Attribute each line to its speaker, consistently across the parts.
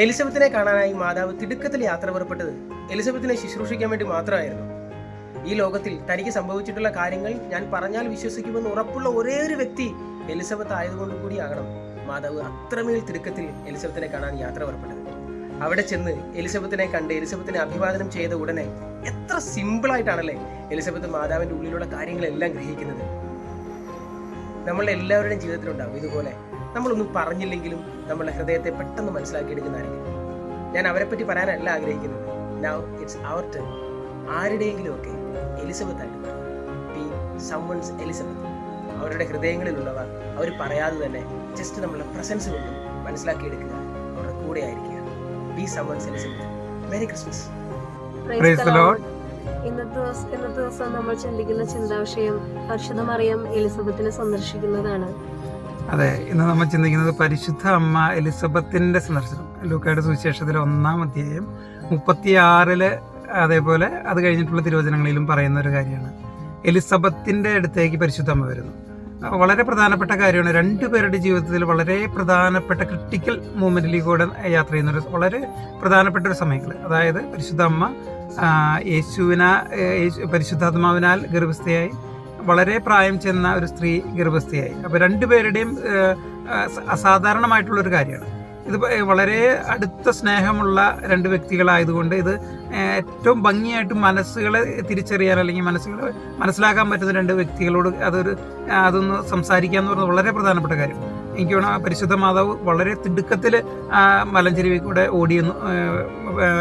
Speaker 1: എലിസബത്തിനെ കാണാനായി മാതാവ് തിടുക്കത്തിൽ യാത്ര പുറപ്പെട്ടത് എലിസബത്തിനെ ശുശ്രൂഷിക്കാൻ വേണ്ടി മാത്രമായിരുന്നു. ഈ ലോകത്തിൽ തനിക്ക് സംഭവിച്ചിട്ടുള്ള കാര്യങ്ങൾ ഞാൻ പറഞ്ഞാൽ വിശ്വസിക്കുമെന്ന് ഉറപ്പുള്ള ഒരേ ഒരു വ്യക്തി എലിസബത്ത് ആയതുകൊണ്ട് കൂടിയാകണം മാതാവ് അത്രമേൽ തിടുക്കത്തിൽ എലിസബത്തിനെ കാണാൻ യാത്ര പുറപ്പെട്ടത്. അവിടെ ചെന്ന് എലിസബത്തിനെ കണ്ട് എലിസബത്തിനെ അഭിവാദനം ചെയ്ത ഉടനെ എത്ര സിമ്പിളായിട്ടാണല്ലേ എലിസബത്ത് മാതാവിൻ്റെ ഉള്ളിലുള്ള കാര്യങ്ങളെല്ലാം ഗ്രഹിക്കുന്നത്. നമ്മളുടെ എല്ലാവരുടെയും ജീവിതത്തിലുണ്ടാവും ഇതുപോലെ. നമ്മളൊന്നും പറഞ്ഞില്ലെങ്കിലും നമ്മളുടെ ഹൃദയത്തെ പെട്ടെന്ന് മനസ്സിലാക്കിയെടുക്കുന്ന ആരെങ്കിലും. ഞാൻ അവരെപ്പറ്റി പറയാനല്ല ആഗ്രഹിക്കുന്നത്. നൗ ഇറ്റ്സ് അവർ ടേൺ. ആരുടെയെങ്കിലും ഒക്കെ എലിസബത്ത് ആയിട്ട് ബി സംവൺസ് എലിസബത്ത്. അവരുടെ ഹൃദയങ്ങളിലുള്ളവ അവർ പറയാതെ തന്നെ ജസ്റ്റ് നമ്മളുടെ പ്രസൻസ് കൊണ്ട് മനസ്സിലാക്കിയെടുക്കുക. അവരുടെ കൂടെ ആയിരിക്കുക. B someone's Elizabeth. Merry Christmas.
Speaker 2: ഇന്നത്തെ ദിവസം നമ്മൾ ചിന്തിക്കുന്ന ചിന്താവിഷയം പരിശുദ്ധ മറിയം എലിസബത്തിനെ സന്ദർശിക്കുന്നതാണ്.
Speaker 3: അതെ, ഇന്ന് നമ്മൾ ചിന്തിക്കുന്നത് പരിശുദ്ധ അമ്മ എലിസബത്തിന്റെ സന്ദർശനം. ലൂക്കായുടെ സുവിശേഷത്തിലെ 1-ാം അധ്യായം 36 അതേപോലെ അത് കഴിഞ്ഞിട്ടുള്ള തിരുവചനങ്ങളിലും പറയുന്ന ഒരു കാര്യമാണ്. എലിസബത്തിന്റെ അടുത്തേക്ക് പരിശുദ്ധ അമ്മ വരുന്നു. വളരെ പ്രധാനപ്പെട്ട കാര്യമാണ്. രണ്ടുപേരുടെ ജീവിതത്തിൽ വളരെ പ്രധാനപ്പെട്ട ക്രിട്ടിക്കൽ മൂമെന്റിലേക്കൂടെ യാത്ര ചെയ്യുന്ന ഒരു വളരെ പ്രധാനപ്പെട്ട ഒരു സമയങ്ങൾ. അതായത് പരിശുദ്ധ അമ്മ പരിശുദ്ധാത്മാവിനാൽ ഗർഭസ്ഥയായി, വളരെ പ്രായം ചെന്ന ഒരു സ്ത്രീ ഗർഭസ്ഥയായി. അപ്പോൾ രണ്ടുപേരുടെയും അസാധാരണമായിട്ടുള്ളൊരു കാര്യമാണ് ഇത്. വളരെ അടുത്ത സ്നേഹമുള്ള രണ്ട് വ്യക്തികളായതുകൊണ്ട് ഇത് ഏറ്റവും ഭംഗിയായിട്ട് മനസ്സുകളെ തിരിച്ചറിയാൻ അല്ലെങ്കിൽ മനസ്സിലാക്കാൻ പറ്റുന്ന രണ്ട് വ്യക്തികളോട് അതൊന്ന് സംസാരിക്കുക എന്ന് പറയുന്നത് വളരെ പ്രധാനപ്പെട്ട കാര്യം. എനിക്ക് വേണം പരിശുദ്ധ മാതാവ് വളരെ തിടുക്കത്തിൽ മലഞ്ചെരുവിൽ കൂടെ ഓടിയെന്ന്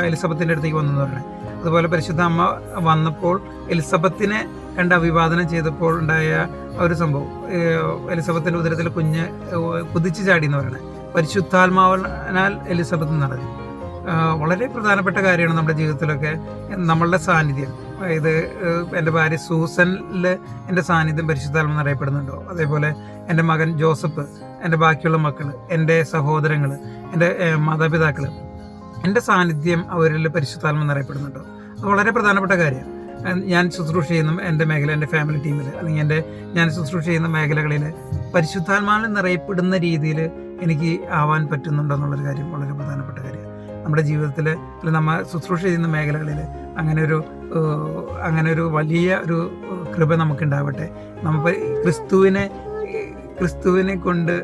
Speaker 3: എലിസബത്തിൻ്റെ അടുത്തേക്ക് വന്നെന്ന് പറയുന്നത്. അതുപോലെ പരിശുദ്ധ അമ്മ വന്നപ്പോൾ എലിസബത്തിനെ കണ്ട് അഭിവാദനം ചെയ്തപ്പോൾ ഉണ്ടായ ഒരു സംഭവം, എലിസബത്തിൻ്റെ ഉദരത്തിൽ കുഞ്ഞ് കുതിച്ചു ചാടി എന്ന് പറയുന്നത് പരിശുദ്ധാത്മാവിനാൽ എലിസബത്ത് നടന്നു. വളരെ പ്രധാനപ്പെട്ട കാര്യമാണ് നമ്മുടെ ജീവിതത്തിലൊക്കെ നമ്മളുടെ സാന്നിധ്യം. ഇത് എൻ്റെ ഭാര്യ സൂസനിൽ എൻ്റെ സാന്നിധ്യം പരിശുദ്ധാത്മ അറിയപ്പെടുന്നുണ്ടോ? അതേപോലെ എൻ്റെ മകൻ ജോസഫ്, എൻ്റെ ബാക്കിയുള്ള മക്കൾ, എൻ്റെ സഹോദരങ്ങൾ, എൻ്റെ മാതാപിതാക്കൾ, എൻ്റെ സാന്നിധ്യം അവരിൽ പരിശുദ്ധാത്മ അറിയപ്പെടുന്നുണ്ടോ? അത് വളരെ പ്രധാനപ്പെട്ട കാര്യം. ഞാൻ ശുശ്രൂഷ ചെയ്യുന്ന എൻ്റെ മേഖല, എൻ്റെ ഫാമിലി ടീമിൽ അല്ലെങ്കിൽ ഞാൻ ശുശ്രൂഷ ചെയ്യുന്ന മേഖലകളിൽ പരിശുദ്ധാത്മാവിൽ നിറയപ്പെടുന്ന രീതിയിൽ എനിക്ക് ആവാൻ പറ്റുന്നുണ്ടോ എന്നുള്ളൊരു കാര്യം വളരെ പ്രധാനപ്പെട്ട കാര്യമാണ്. നമ്മുടെ ജീവിതത്തിൽ നമ്മൾ ശുശ്രൂഷ ചെയ്യുന്ന മേഖലകളിൽ അങ്ങനെ ഒരു വലിയ ഒരു കൃപ നമുക്കുണ്ടാവട്ടെ. നമുക്ക് ക്രിസ്തുവിനെ കൊണ്ട്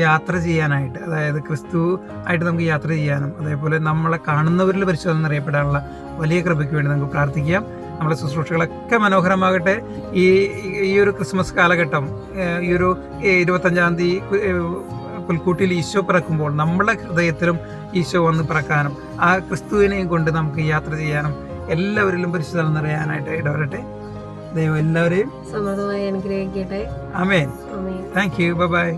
Speaker 3: യാത്ര ചെയ്യാനായിട്ട്, അതായത് ക്രിസ്തു ആയിട്ട് നമുക്ക് യാത്ര ചെയ്യാനും അതേപോലെ നമ്മളെ കാണുന്നവരിൽ പരിശോധന അറിയപ്പെടാനുള്ള വലിയ കൃപയ്ക്ക് വേണ്ടി നമുക്ക് പ്രാർത്ഥിക്കാം. നമ്മുടെ ശുശ്രൂഷകളൊക്കെ മനോഹരമാകട്ടെ. ഈ ഒരു ക്രിസ്മസ് കാലഘട്ടം, ഈ ഒരു 25-ാം തീയതി പുൽക്കൂട്ടിൽ ഈശോ പിറക്കുമ്പോൾ നമ്മുടെ ഹൃദയത്തിലും ഈശോ വന്ന് പിറക്കാനും ആ ക്രിസ്തുവിനെയും കൊണ്ട് നമുക്ക് യാത്ര ചെയ്യാനും എല്ലാവരിലും പരിശുദ്ധം നിറയാനായിട്ട് ഇടവരട്ടെ. ദൈവം എല്ലാവരെയും
Speaker 2: സമൃദ്ധമായി അനുഗ്രഹിക്കട്ടെ.
Speaker 3: ആമേൻ. Thank you. ബൈ.